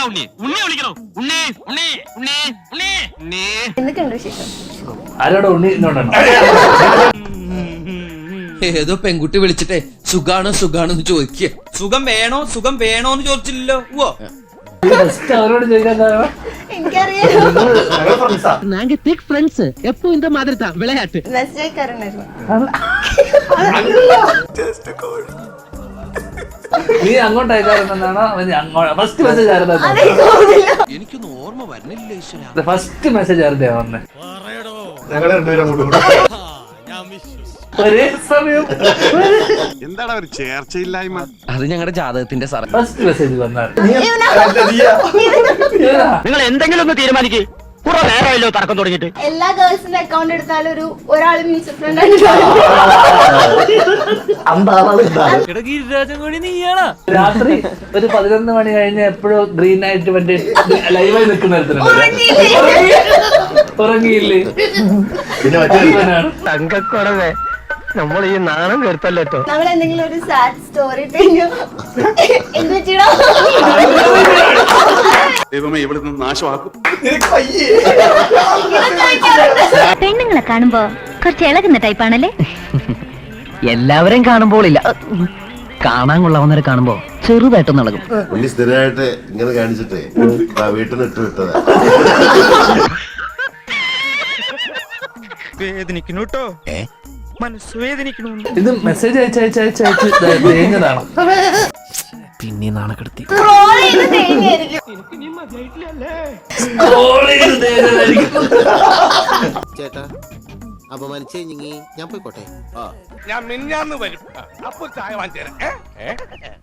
ഉണ്ണി ഉണ്ണി വിളിക്കണോ? ഉണ്ണി ഉണ്ണി ഉണ്ണി ഉണ്ണി ഉണ്ണി. എന്തൊക്കെയുണ്ട് വിശേഷം? ആരോടെ ഉണ്ണി ഏതോ പെൺകുട്ടി വിളിച്ചിട്ടേ സുഖാണോ സുഖാണോന്ന് ചോദിക്കുക. സുഖം വേണോന്ന് ചോദിച്ചില്ലല്ലോ. അവരോട് ചോദിക്കാൻ കാരണം എനിക്കറിയാലോ. நாங்க திக் ஃப்ரெண்ட்ஸ் எப்போ இந்த மாதிரி தான் விளையாட்டு. മെസ്സേജ് അയക്കാറുണ്ടായിരുന്നു. നീ അങ്ങോട്ട് അയക്കാറുണ്ടെന്നാണോ ഫസ്റ്റ് മെസ്സേജ് ആയിരുന്നോ? എനിക്കൊന്നും ഓർമ്മ വരുന്നില്ല ഈശ്വര. ഫസ്റ്റ് മെസ്സേജ് ആരുടെ വന്നേ? ഒരേ സമയം എന്താണ് ഒരു ചേർച്ചയില്ലായ്മ? അത് ഞങ്ങളുടെ ജാതകത്തിന്റെ സാറേ. ഫസ്റ്റ് മെസ്സേജ് വന്നാൽ നിങ്ങൾ എന്തെങ്കിലും ഒന്ന് തീരുമാനിക്കേ. കുറെ നേരമല്ലോ തർക്കം തുടങ്ങിയിട്ട്. എല്ലാ ഗേൾസിന്റെ അക്കൗണ്ട് എടുത്താലും ഒരാൾ മ്യൂച്വൽ ഫ്രണ്ട് ആയിട്ട് രാത്രി ഒരു 11 മണി കഴിഞ്ഞ് എപ്പോഴും ഗ്രീൻ ആയിട്ട് മറ്റേ ലൈവായി നിൽക്കുന്ന ഉറങ്ങിയില്ലേ? തങ്കക്കുറവേ നമ്മൾ ഈ നാണം കെടുത്തല്ലോ. നമ്മൾ എന്തെങ്കിലും ഒരു സാഡ് സ്റ്റോറി എന്ത് പറ്റിയോ? ദൈവമേ ഇവിടുന്ന് നാശമാക്കും. പെണ്ണുങ്ങളെ കാണുമ്പോ കുറച്ച് ഇളകുന്ന ടൈപ്പാണല്ലേ? എല്ലാവരെയും കാണുമ്പോൾ ഇല്ല, കാണാൻ കൊള്ളാവുന്നവരെ കാണുമ്പോ ചെറുതായിട്ടൊന്നും ഇളകും. ഉണ്ണി സ്ഥിരമായിട്ട് ഇങ്ങനെ കാണിച്ചിട്ടേ വീട്ടിൽ നിന്ന് ഇട്ട് വിട്ടതാ. വേദനിക്കുന്നു കേട്ടോ, മനസ്സ് വേദനിക്കണു. ഇത് മെസ്സേജ് അയച്ച് തേഞ്ഞതാണ്. പിന്നെ നാണക്കെടുത്തി. സ്ക്രോൾ ചെയ്ത് തേങ്ങയായിരിക്കും. ചേട്ടാ അപമാനിച്ചേ ഞാൻ പോയിക്കോട്ടെ. ഞാൻ മിന്നാന്ന് വരും. അപ്പൊ ചായ വാങ്ങിച്ചു തരാം.